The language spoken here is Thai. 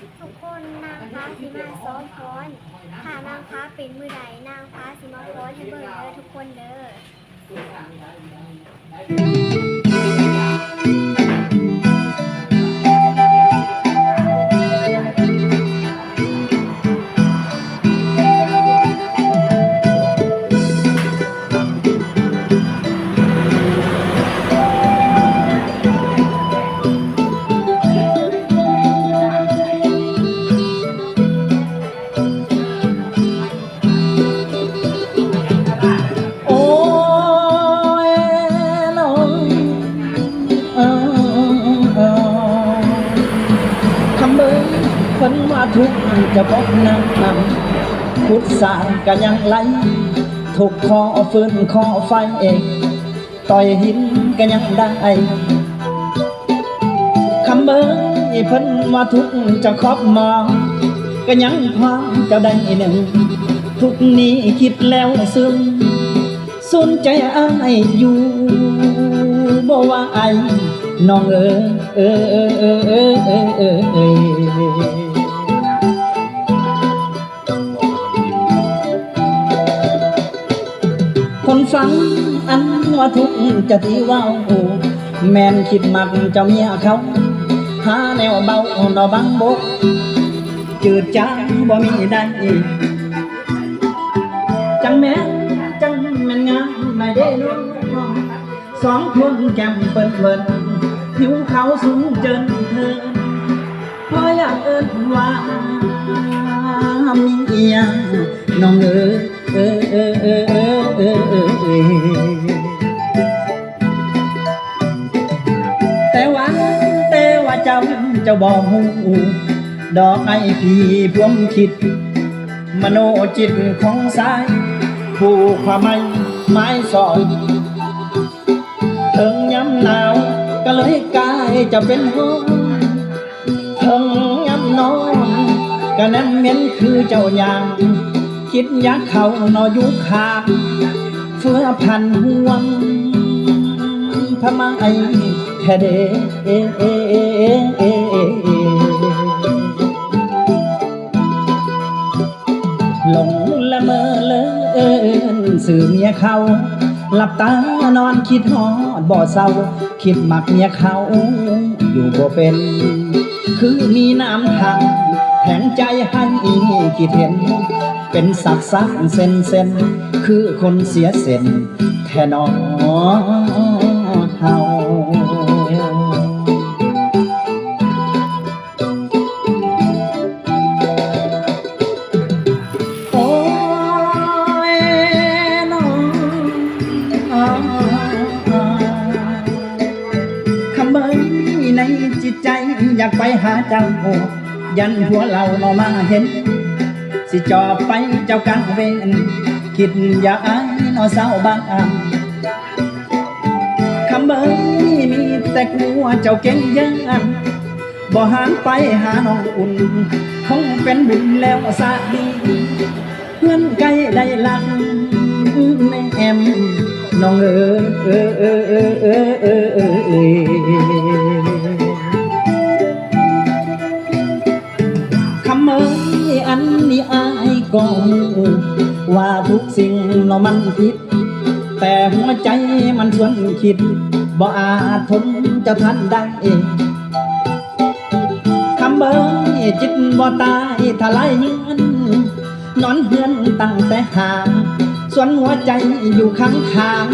ทุกคนนางฟ้าสิมาซ้อนฟ้อนถ้านางฟ้าเป็นมือใดนางฟ้าสิมาฟ้อนให้เบิ่งเด้อทุกคนเด้โอ้ยน้องเออเออคำเบิ่งเพิ่นว่าทุกข์จะบอกนำพุทธสร้างก็ยังไหลถูกคอฟืนคอไฟเองต่อยหินก็ยังได้คำเบิ่งเพิ่นว่าทุกข์จะครอบหมอก็ยังพอจะได้หนึ่งทุกนี้คิดแล้วซึ้งสนใจอ้ายอยู่บ่ว่าไอ้น้องเอ๋ยคนฟังอันว่าทุกจะที่ว่าแม่นคิดมักเจ้าเมียเขาหาแนวเบาหนอบังบกจืดจางบ่มีได้จังแม่งามไม่ได้น้องสองคนแก้มเปิ้นเปิ้นผิวเขาสูงเจินเธอพออยากเอิ้นว่ามีเอียงน้องแต่ว่าเจ้าบอกหูดอกไอ้พี่พวงคิดมโนจิตของสายผู้ความไม้สอยเถิงย้ำหนาวก็เลยกลายจะเป็นห้องเถิงย้ำนอนก็นั้นเหม็นคือเจ้าอย่างคิดยักเขานอยุขาดเฟื่อพันห่วงพะไม้แท้เดหลงละเมอเลยสื่อเมียเขาหลับตานอนคิดฮอดบ่เศร้าคิดมักเมียเขาอยู่บ่เป็นคือมีน้ำทางแทงใจให้คิดเห็นเป็นสักเส้นคือคนเสียเส้นแท่นอเฮาในจิตใจอยากไปหาเจ้ายันหัวเราเนามาเห็นสิจอบไปเจ้ากังเวนคิดอยากอายนอเศร้าบ้างคำเบิ่งมีแต่กลัวเจ้าเก่งยังบ่หานไปหาน้องอุ่นคงเป็นบุญแล้วสาดีเพื่อนไกลได้ลักแม่แอมน้องคำเอ่ยอันนี้อายก็ว่าทุกสิ่งเรามันผิดแต่หัวใจมันชวนคิดบ่อาจทนจะทันได้คำเอ่ยจิตบ่ตายถ้าไล่เงินนอนเฮือนตั้งแต่ห่างส่วนหัวใจอยู่ข้าง